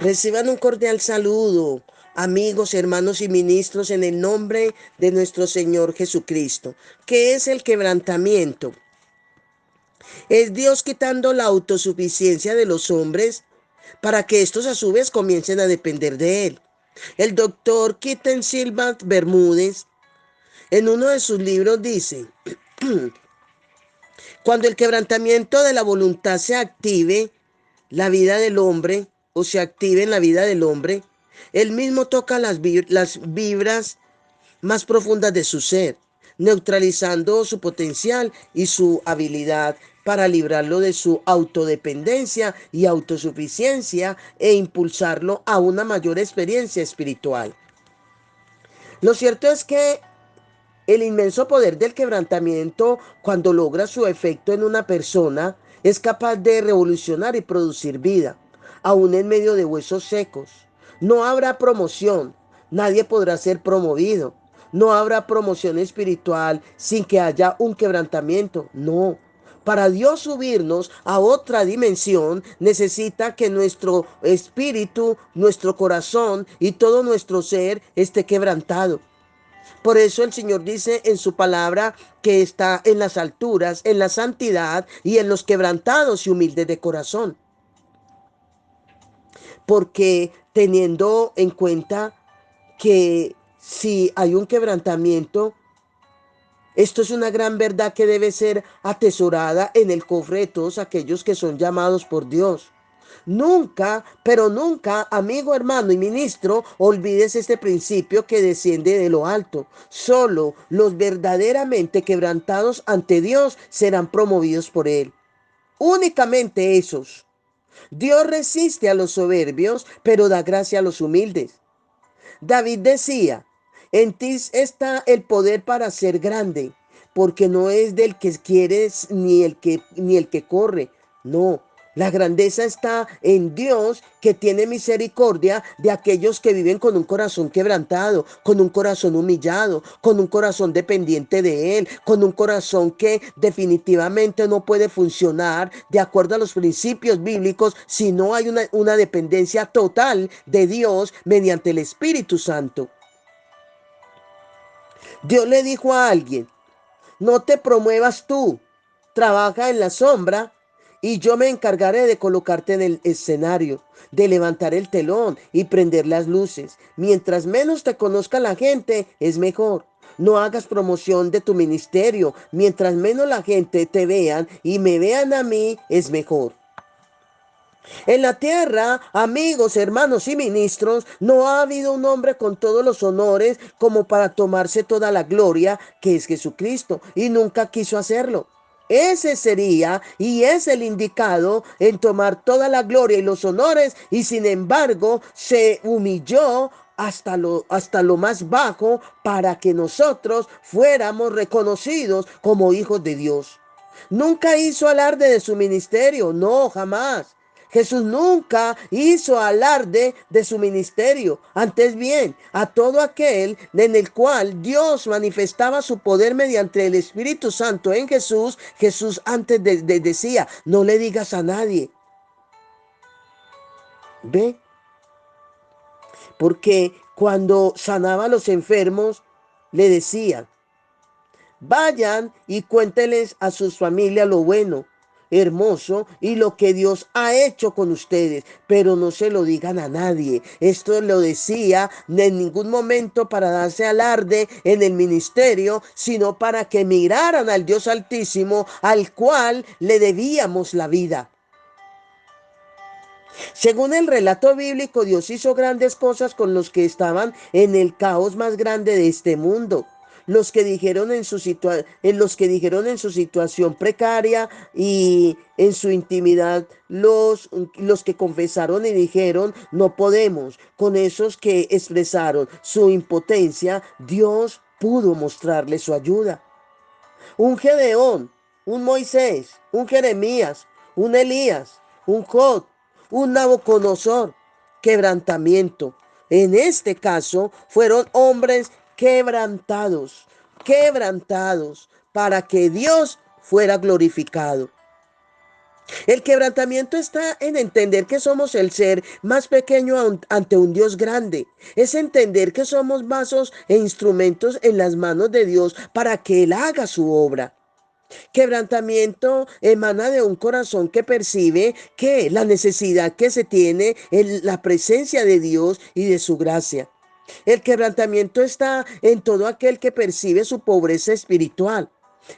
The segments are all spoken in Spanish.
Reciban un cordial saludo, amigos, hermanos y ministros, en el nombre de nuestro Señor Jesucristo. ¿Qué es el quebrantamiento? Es Dios quitando la autosuficiencia de los hombres para que estos a su vez comiencen a depender de Él. El doctor Kitten Silva Bermúdez, en uno de sus libros, dice: cuando el quebrantamiento de la voluntad se active la vida del hombre, o se active en la vida del hombre, él mismo toca las vibras más profundas de su ser, neutralizando su potencial y su habilidad para librarlo de su autodependencia y autosuficiencia e impulsarlo a una mayor experiencia espiritual. Lo cierto es que el inmenso poder del quebrantamiento, cuando logra su efecto en una persona, es capaz de revolucionar y producir vida, aún en medio de huesos secos. No habrá promoción, nadie podrá ser promovido. No habrá promoción espiritual sin que haya un quebrantamiento. No. Para Dios subirnos a otra dimensión, necesita que nuestro espíritu, nuestro corazón y todo nuestro ser esté quebrantado. Por eso el Señor dice en su palabra que está en las alturas, en la santidad y en los quebrantados y humildes de corazón. Porque teniendo en cuenta que si hay un quebrantamiento, esto es una gran verdad que debe ser atesorada en el cofre de todos aquellos que son llamados por Dios. Nunca, pero nunca, amigo, hermano y ministro, olvides este principio que desciende de lo alto. Solo los verdaderamente quebrantados ante Dios serán promovidos por Él. Únicamente esos. Dios resiste a los soberbios, pero da gracia a los humildes. David decía: en ti está el poder para ser grande, porque no es del que quiere ni el que corre. No, la grandeza está en Dios, que tiene misericordia de aquellos que viven con un corazón quebrantado, con un corazón humillado, con un corazón dependiente de Él, con un corazón que definitivamente no puede funcionar de acuerdo a los principios bíblicos si no hay una dependencia total de Dios mediante el Espíritu Santo. Dios le dijo a alguien: no te promuevas tú, trabaja en la sombra y yo me encargaré de colocarte en el escenario, de levantar el telón y prender las luces. Mientras menos te conozca la gente, es mejor. No hagas promoción de tu ministerio. Mientras menos la gente te vean y me vean a mí, es mejor. En la tierra, amigos, hermanos y ministros, no ha habido un hombre con todos los honores como para tomarse toda la gloria, que es Jesucristo, y nunca quiso hacerlo. Ese sería y es el indicado en tomar toda la gloria y los honores, y sin embargo se humilló hasta lo más bajo para que nosotros fuéramos reconocidos como hijos de Dios. Nunca hizo alarde de su ministerio, no, jamás. Jesús nunca hizo alarde de su ministerio. Antes bien, a todo aquel en el cual Dios manifestaba su poder mediante el Espíritu Santo en Jesús, Jesús antes decía: no le digas a nadie. ¿Ve? Porque cuando sanaba a los enfermos, le decía: vayan y cuéntenles a sus familias lo bueno, hermoso y lo que Dios ha hecho con ustedes, pero no se lo digan a nadie. Esto lo decía en ningún momento para darse alarde en el ministerio, sino para que miraran al Dios Altísimo, al cual le debíamos la vida. Según el relato bíblico, Dios hizo grandes cosas con los que estaban en el caos más grande de este mundo. Los que dijeron en su situación precaria y en su intimidad, los que confesaron y dijeron: no podemos. Con esos que expresaron su impotencia, Dios pudo mostrarle su ayuda. Un Gedeón, un Moisés, un Jeremías, un Elías, un Job, un Nabucodonosor. Quebrantamiento. En este caso fueron hombres quebrantados, quebrantados, para que Dios fuera glorificado. El quebrantamiento está en entender que somos el ser más pequeño ante un Dios grande. Es entender que somos vasos e instrumentos en las manos de Dios para que Él haga su obra. Quebrantamiento emana de un corazón que percibe que la necesidad que se tiene en la presencia de Dios y de su gracia. El quebrantamiento está en todo aquel que percibe su pobreza espiritual,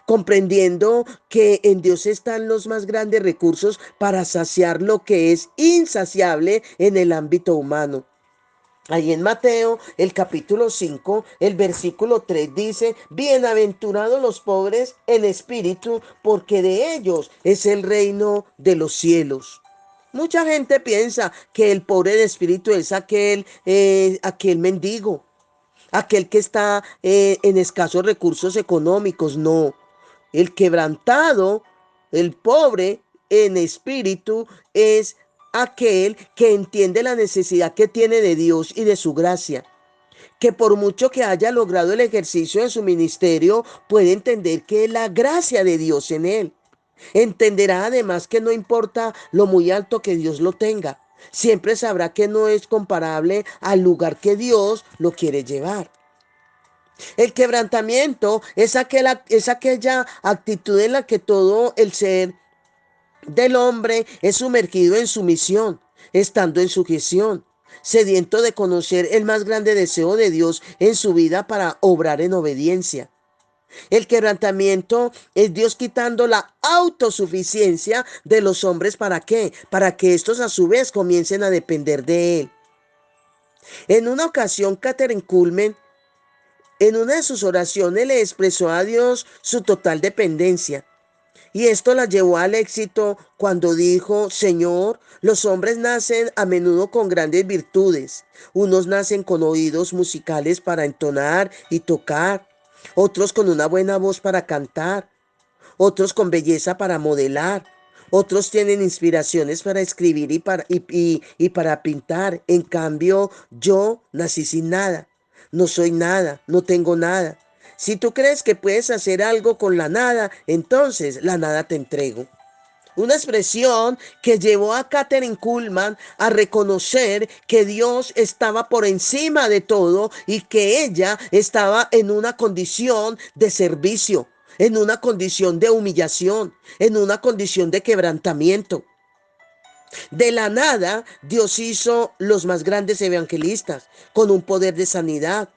comprendiendo que en Dios están los más grandes recursos para saciar lo que es insaciable en el ámbito humano. Ahí en Mateo, el capítulo 5, el versículo 3 dice, bienaventurados los pobres en espíritu, porque de ellos es el reino de los cielos. Mucha gente piensa que el pobre de espíritu es aquel mendigo, aquel que está en escasos recursos económicos. No, el quebrantado, el pobre en espíritu es aquel que entiende la necesidad que tiene de Dios y de su gracia, que por mucho que haya logrado el ejercicio de su ministerio, puede entender que es la gracia de Dios en él. Entenderá además que no importa lo muy alto que Dios lo tenga, siempre sabrá que no es comparable al lugar que Dios lo quiere llevar. El quebrantamiento es aquella actitud en la que todo el ser del hombre es sumergido en sumisión, estando en sujeción, sediento de conocer el más grande deseo de Dios en su vida para obrar en obediencia. El quebrantamiento es Dios quitando la autosuficiencia de los hombres. ¿Para qué? Para que estos a su vez comiencen a depender de Él. En una ocasión, Kathryn Kuhlman, en una de sus oraciones, le expresó a Dios su total dependencia. Y esto la llevó al éxito cuando dijo, Señor, los hombres nacen a menudo con grandes virtudes. Unos nacen con oídos musicales para entonar y tocar, otros con una buena voz para cantar, otros con belleza para modelar, otros tienen inspiraciones para escribir y para pintar. En cambio, yo nací sin nada, no soy nada, no tengo nada. Si tú crees que puedes hacer algo con la nada, entonces la nada te entrego. Una expresión que llevó a Kathryn Kuhlman a reconocer que Dios estaba por encima de todo y que ella estaba en una condición de servicio, en una condición de humillación, en una condición de quebrantamiento. De la nada, Dios hizo los más grandes evangelistas con un poder de sanidad,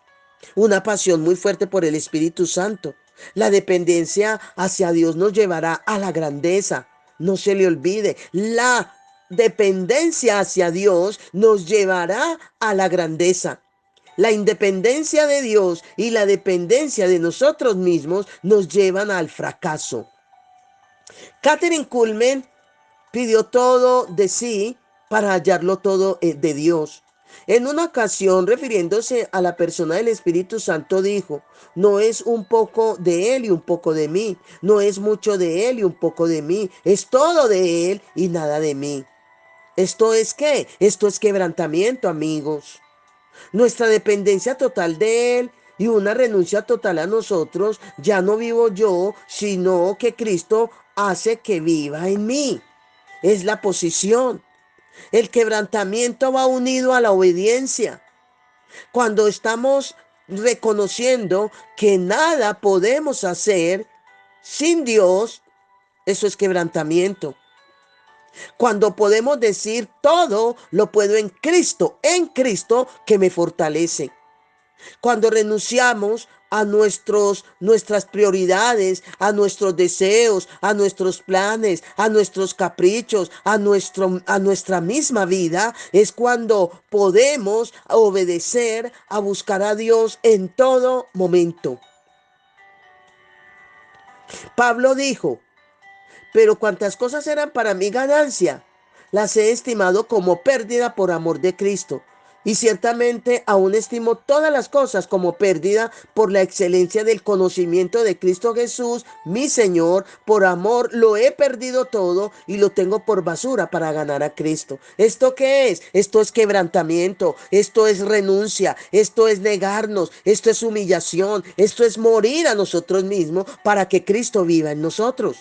una pasión muy fuerte por el Espíritu Santo. La dependencia hacia Dios nos llevará a la grandeza. No se le olvide, la dependencia hacia Dios nos llevará a la grandeza. La independencia de Dios y la dependencia de nosotros mismos nos llevan al fracaso. Kathryn Kuhlman pidió todo de sí para hallarlo todo de Dios. En una ocasión, refiriéndose a la persona del Espíritu Santo, dijo, no es un poco de Él y un poco de mí, no es mucho de Él y un poco de mí, es todo de Él y nada de mí. ¿Esto es qué? Esto es quebrantamiento, amigos. Nuestra dependencia total de Él y una renuncia total a nosotros, ya no vivo yo, sino que Cristo hace que viva en mí. Es la posición. El quebrantamiento va unido a la obediencia. Cuando estamos reconociendo que nada podemos hacer sin Dios, eso es quebrantamiento. Cuando podemos decir todo lo puedo en Cristo que me fortalece. Cuando renunciamos a nuestras prioridades, a nuestros deseos, a nuestros planes, a nuestros caprichos, a nuestra misma vida, es cuando podemos obedecer a buscar a Dios en todo momento. Pablo dijo, pero cuantas cosas eran para mí ganancia, las he estimado como pérdida por amor de Cristo. Y ciertamente aún estimo todas las cosas como pérdida por la excelencia del conocimiento de Cristo Jesús, mi Señor. Por amor lo he perdido todo y lo tengo por basura para ganar a Cristo. ¿Esto qué es? Esto es quebrantamiento, esto es renuncia, esto es negarnos, esto es humillación, esto es morir a nosotros mismos para que Cristo viva en nosotros.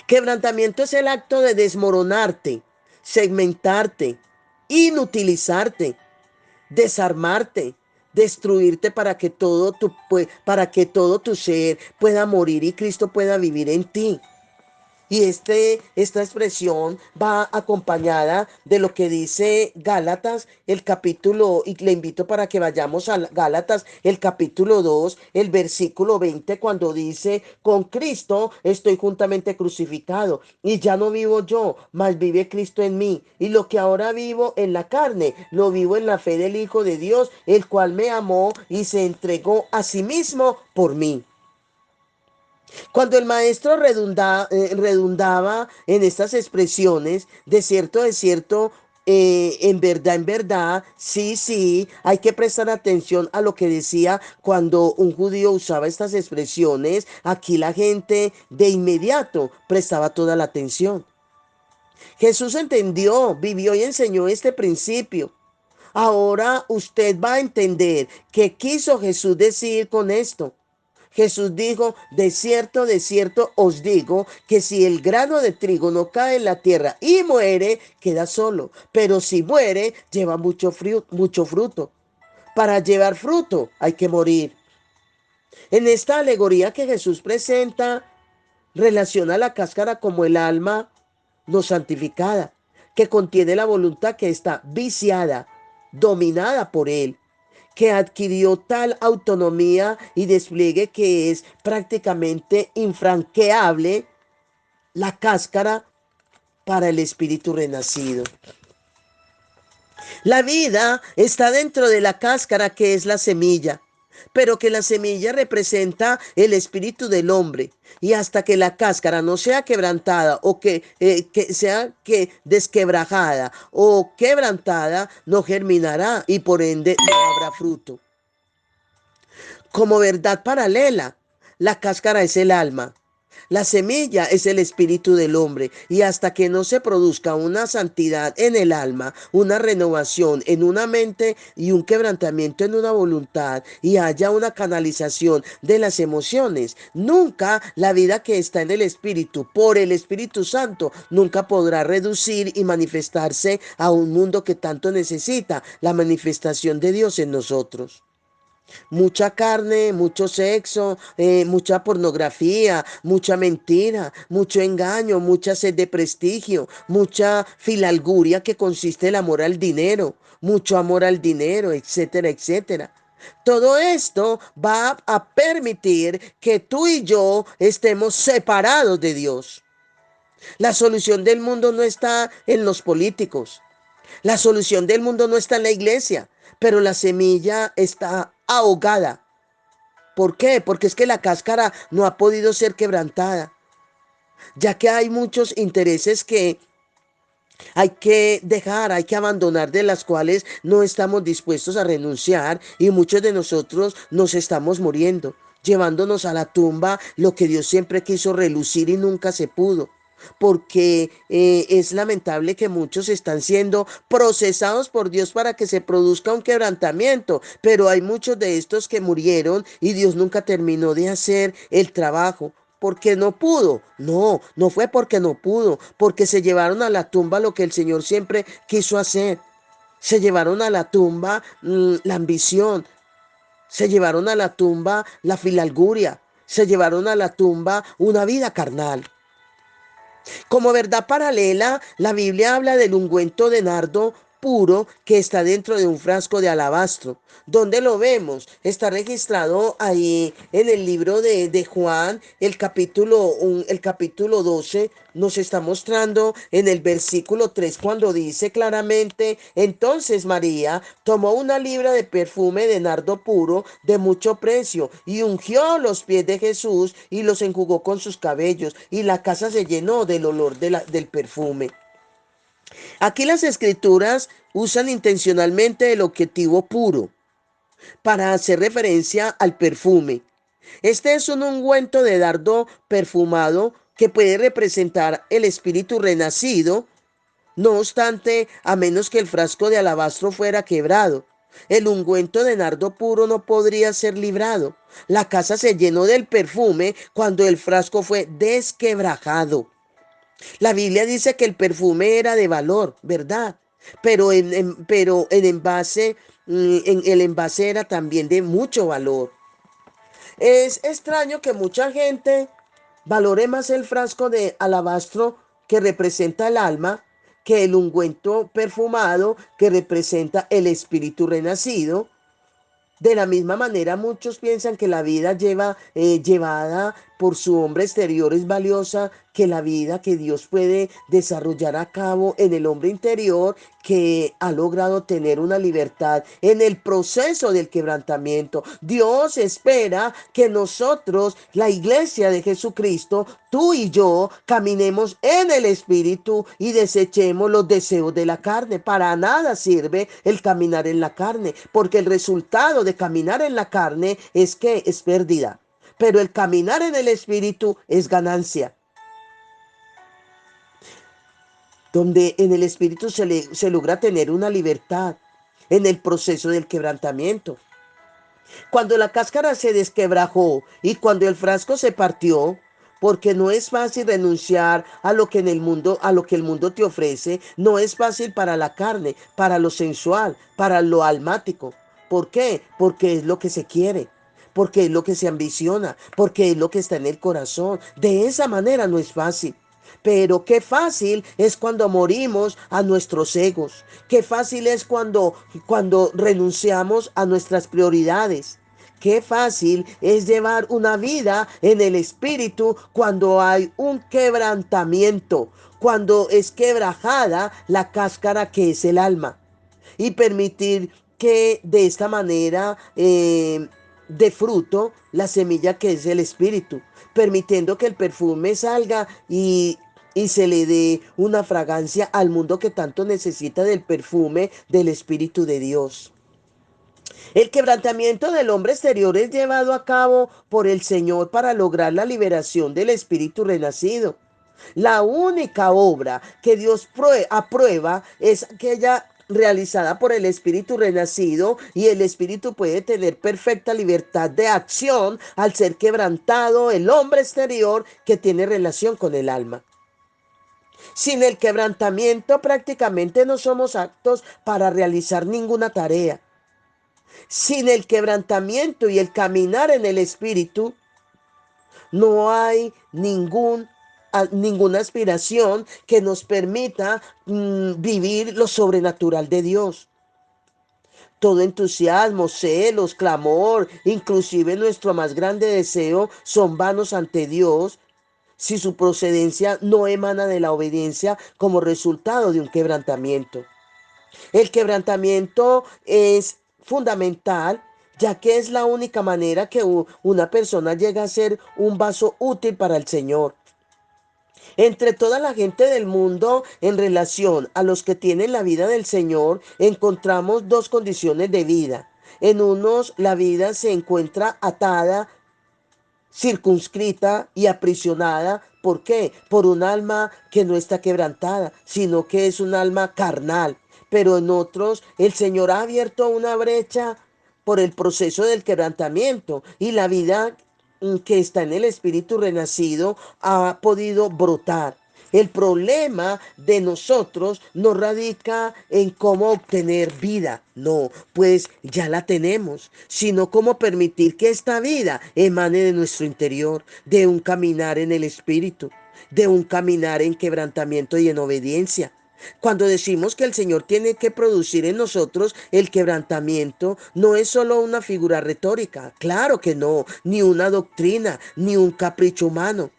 Quebrantamiento es el acto de desmoronarte, segmentarte, inutilizarte, desarmarte, destruirte para que todo tu ser pueda morir y Cristo pueda vivir en ti. Y esta expresión va acompañada de lo que dice Gálatas, el capítulo, y le invito para que vayamos a Gálatas, el capítulo 2 el versículo 20 cuando dice, con Cristo estoy juntamente crucificado, y ya no vivo yo, mas vive Cristo en mí. Y lo que ahora vivo en la carne, lo vivo en la fe del Hijo de Dios, el cual me amó y se entregó a sí mismo por mí. Cuando el maestro redundaba en estas expresiones, de cierto, en verdad, sí, sí, hay que prestar atención a lo que decía cuando un judío usaba estas expresiones. Aquí la gente de inmediato prestaba toda la atención. Jesús entendió, vivió y enseñó este principio. Ahora usted va a entender qué quiso Jesús decir con esto. Jesús dijo, de cierto os digo que si el grano de trigo no cae en la tierra y muere, queda solo. Pero si muere, lleva mucho fruto. Para llevar fruto hay que morir. En esta alegoría que Jesús presenta, relaciona la cáscara como el alma no santificada, que contiene la voluntad que está viciada, dominada por él, que adquirió tal autonomía y despliegue que es prácticamente infranqueable la cáscara para el espíritu renacido. La vida está dentro de la cáscara que es la semilla, pero que la semilla representa el espíritu del hombre. Y hasta que la cáscara no sea quebrantada o que sea desquebrajada o quebrantada, no germinará y por ende no habrá fruto. Como verdad paralela, la cáscara es el alma. La semilla es el espíritu del hombre y hasta que no se produzca una santidad en el alma, una renovación en una mente y un quebrantamiento en una voluntad y haya una canalización de las emociones, nunca la vida que está en el espíritu por el Espíritu Santo nunca podrá reducir y manifestarse a un mundo que tanto necesita la manifestación de Dios en nosotros. Mucha carne, mucho sexo, mucha pornografía, mucha mentira, mucho engaño, mucha sed de prestigio, mucha filalguria que consiste en el amor al dinero, mucho amor al dinero, etcétera, etcétera. Todo esto va a permitir que tú y yo estemos separados de Dios. La solución del mundo no está en los políticos. La solución del mundo no está en la iglesia, pero la semilla está ahogada. ¿Por qué? Porque es que la cáscara no ha podido ser quebrantada, ya que hay muchos intereses que hay que dejar, hay que abandonar, de las cuales no estamos dispuestos a renunciar y muchos de nosotros nos estamos muriendo, llevándonos a la tumba lo que Dios siempre quiso relucir y nunca se pudo. Porque es lamentable que muchos están siendo procesados por Dios para que se produzca un quebrantamiento, pero hay muchos de estos que murieron y Dios nunca terminó de hacer el trabajo. Porque no pudo. No, no fue porque no pudo, porque se llevaron a la tumba lo que el Señor siempre quiso hacer. Se llevaron a la tumba la ambición, se llevaron a la tumba la filalguria, se llevaron a la tumba una vida carnal. Como verdad paralela, la Biblia habla del ungüento de nardo puro que está dentro de un frasco de alabastro. ¿Dónde lo vemos? Está registrado ahí en el libro de Juan, el capítulo 12, nos está mostrando en el versículo 3 cuando dice claramente, entonces María tomó una libra de perfume de nardo puro de mucho precio y ungió los pies de Jesús y los enjugó con sus cabellos y la casa se llenó del olor del perfume. Aquí las escrituras usan intencionalmente el objetivo puro para hacer referencia al perfume. Este es un ungüento de nardo perfumado que puede representar el espíritu renacido. No obstante, a menos que el frasco de alabastro fuera quebrado, El ungüento de nardo puro no podría ser librado. La casa se llenó del perfume cuando el frasco fue desquebrajado. La Biblia dice que el perfume era de valor, ¿verdad? Pero en envase, en el envase era también de mucho valor. Es extraño que mucha gente valore más el frasco de alabastro que representa el alma que el ungüento perfumado que representa el espíritu renacido. De la misma manera, muchos piensan que la vida llevada por su hombre exterior es valiosa que la vida que Dios puede desarrollar a cabo en el hombre interior, que ha logrado tener una libertad en el proceso del quebrantamiento. Dios espera que nosotros, la iglesia de Jesucristo, tú y yo, caminemos en el Espíritu y desechemos los deseos de la carne. Para nada sirve el caminar en la carne, porque el resultado de caminar en la carne es que es pérdida. Pero el caminar en el Espíritu es ganancia. Donde en el Espíritu se logra tener una libertad en el proceso del quebrantamiento. Cuando la cáscara se desquebrajó y cuando el frasco se partió, porque no es fácil renunciar a lo que en el mundo, a lo que el mundo te ofrece, no es fácil para la carne, para lo sensual, para lo almático. ¿Por qué? Porque es lo que se quiere, porque es lo que se ambiciona, porque es lo que está en el corazón. De esa manera no es fácil. Pero qué fácil es cuando morimos a nuestros egos. Qué fácil es cuando renunciamos a nuestras prioridades. Qué fácil es llevar una vida en el espíritu cuando hay un quebrantamiento, cuando es quebrajada la cáscara que es el alma. Y permitir que de esta manera de fruto la semilla que es el espíritu, permitiendo que el perfume salga y se le dé una fragancia al mundo que tanto necesita del perfume del Espíritu de Dios. El quebrantamiento del hombre exterior es llevado a cabo por el Señor para lograr la liberación del espíritu renacido. La única obra que Dios aprueba es aquella realizada por el espíritu renacido, y el espíritu puede tener perfecta libertad de acción al ser quebrantado el hombre exterior que tiene relación con el alma. Sin el quebrantamiento prácticamente no somos aptos para realizar ninguna tarea. Sin el quebrantamiento y el caminar en el Espíritu, no hay ninguna aspiración que nos permita vivir lo sobrenatural de Dios. Todo entusiasmo, celos, clamor, inclusive nuestro más grande deseo son vanos ante Dios si su procedencia no emana de la obediencia como resultado de un quebrantamiento. El quebrantamiento es fundamental, ya que es la única manera que una persona llega a ser un vaso útil para el Señor. Entre toda la gente del mundo, en relación a los que tienen la vida del Señor, encontramos dos condiciones de vida. En unos la vida se encuentra atada, circunscrita y aprisionada. ¿Por qué? Por un alma que no está quebrantada, sino que es un alma carnal. Pero en otros el Señor ha abierto una brecha por el proceso del quebrantamiento, y la vida que está en el espíritu renacido ha podido brotar. El problema de nosotros no radica en cómo obtener vida, no, pues ya la tenemos, sino cómo permitir que esta vida emane de nuestro interior, de un caminar en el Espíritu, de un caminar en quebrantamiento y en obediencia. Cuando decimos que el Señor tiene que producir en nosotros el quebrantamiento, no es solo una figura retórica, claro que no, ni una doctrina, ni un capricho humano.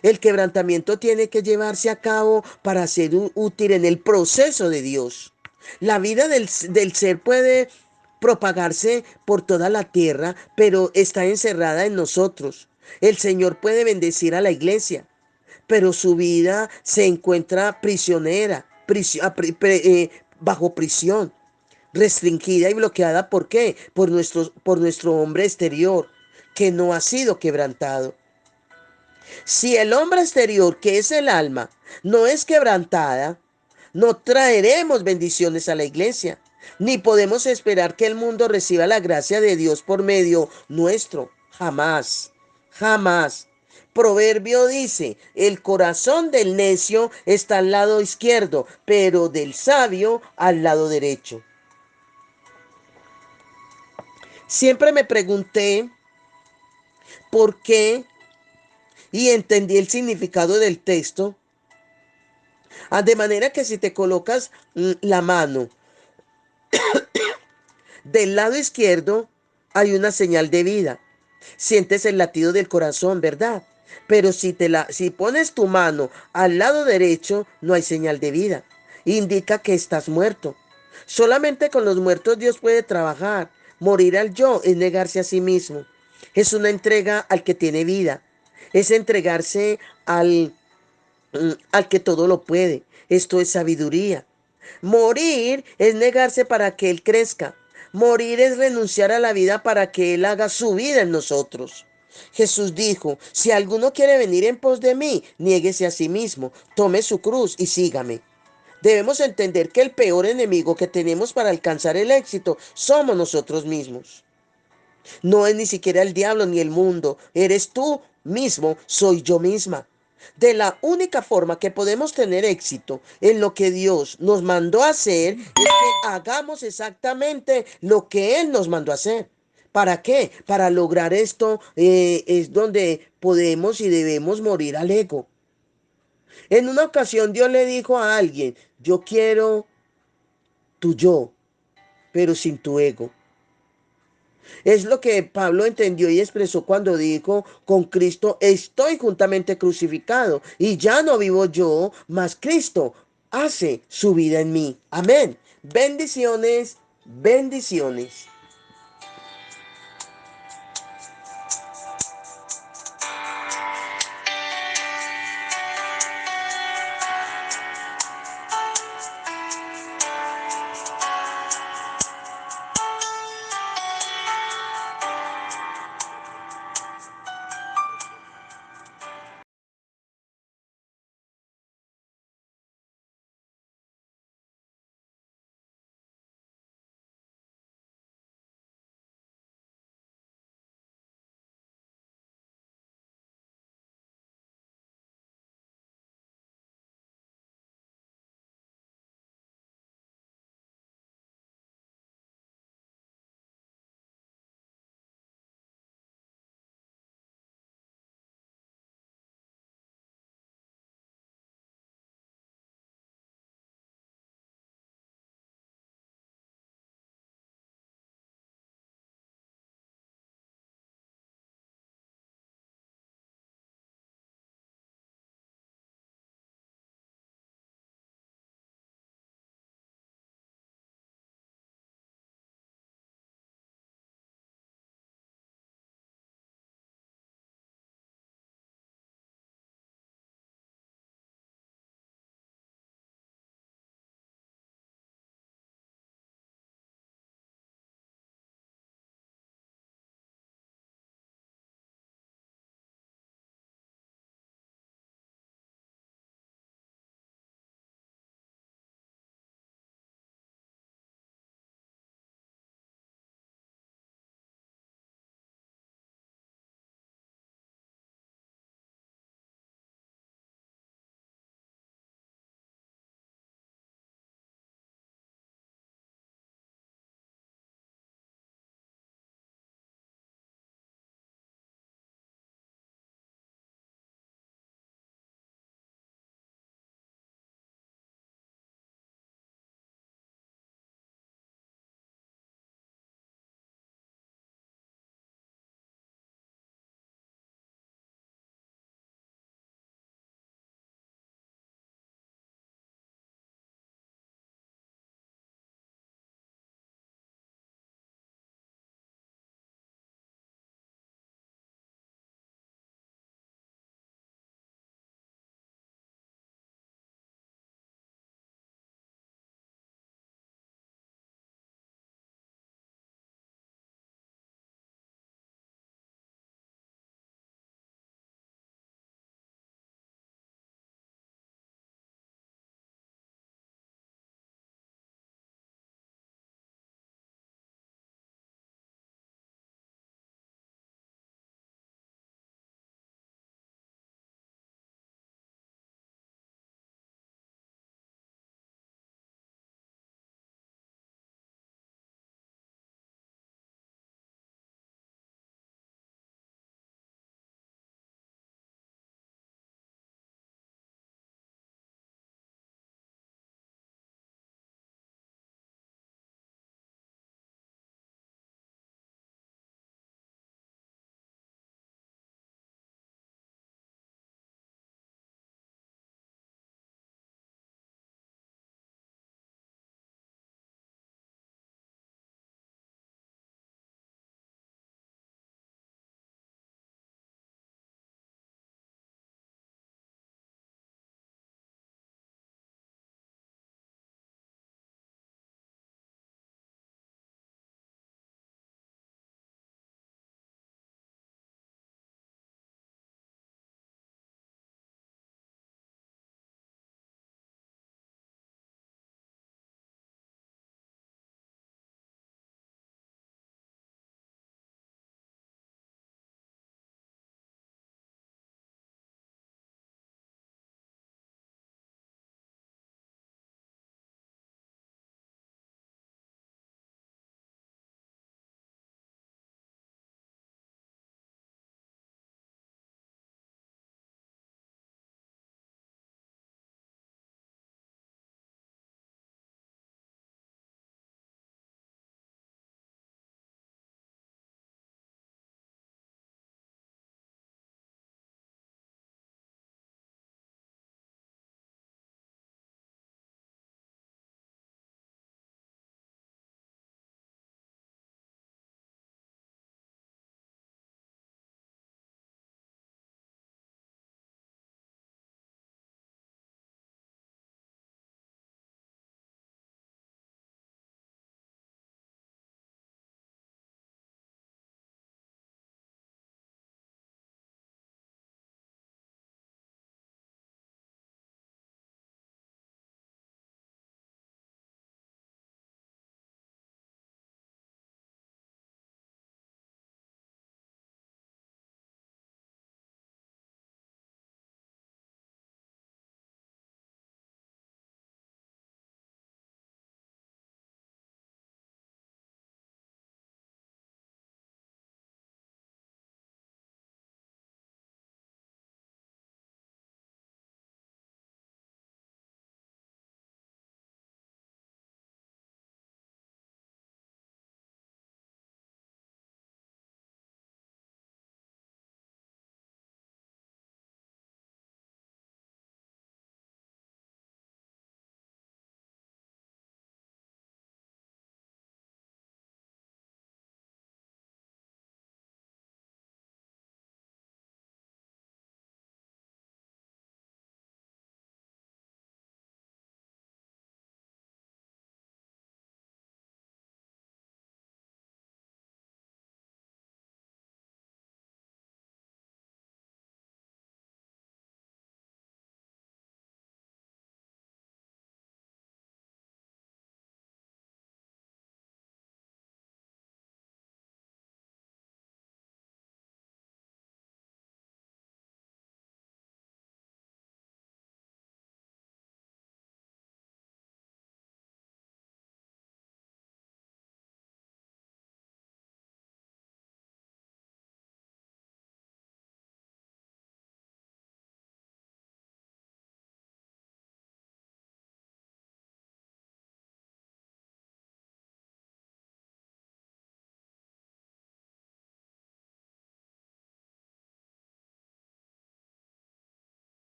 El quebrantamiento tiene que llevarse a cabo para ser útil en el proceso de Dios. La vida del ser puede propagarse por toda la tierra, pero está encerrada en nosotros. El Señor puede bendecir a la iglesia, pero su vida se encuentra prisionera, bajo prisión, restringida y bloqueada. ¿Por qué? Por nuestro hombre exterior, que no ha sido quebrantado. Si el hombre exterior, que es el alma, no es quebrantada, no traeremos bendiciones a la iglesia, ni podemos esperar que el mundo reciba la gracia de Dios por medio nuestro. Jamás, jamás. Proverbio dice, el corazón del necio está al lado izquierdo, pero del sabio al lado derecho. Siempre me pregunté por qué y entendí el significado del texto. De manera que si te colocas la mano del lado izquierdo, hay una señal de vida. Sientes el latido del corazón, ¿verdad? Pero si pones tu mano al lado derecho, no hay señal de vida. Indica que estás muerto. Solamente con los muertos Dios puede trabajar. Morir al yo es negarse a sí mismo. Es una entrega al que tiene vida. Es entregarse al que todo lo puede. Esto es sabiduría. Morir es negarse para que Él crezca. Morir es renunciar a la vida para que Él haga su vida en nosotros. Jesús dijo, si alguno quiere venir en pos de mí, niéguese a sí mismo, tome su cruz y sígame. Debemos entender que el peor enemigo que tenemos para alcanzar el éxito somos nosotros mismos. No es ni siquiera el diablo ni el mundo, eres tú mismo, soy yo misma. De la única forma que podemos tener éxito en lo que Dios nos mandó a hacer es que hagamos exactamente lo que Él nos mandó a hacer. ¿Para qué? Para lograr esto es donde podemos y debemos morir al ego. En una ocasión Dios le dijo a alguien, yo quiero tu yo, pero sin tu ego. Es lo que Pablo entendió y expresó cuando dijo, con Cristo estoy juntamente crucificado y ya no vivo yo, mas Cristo hace su vida en mí. Amén. Bendiciones, bendiciones.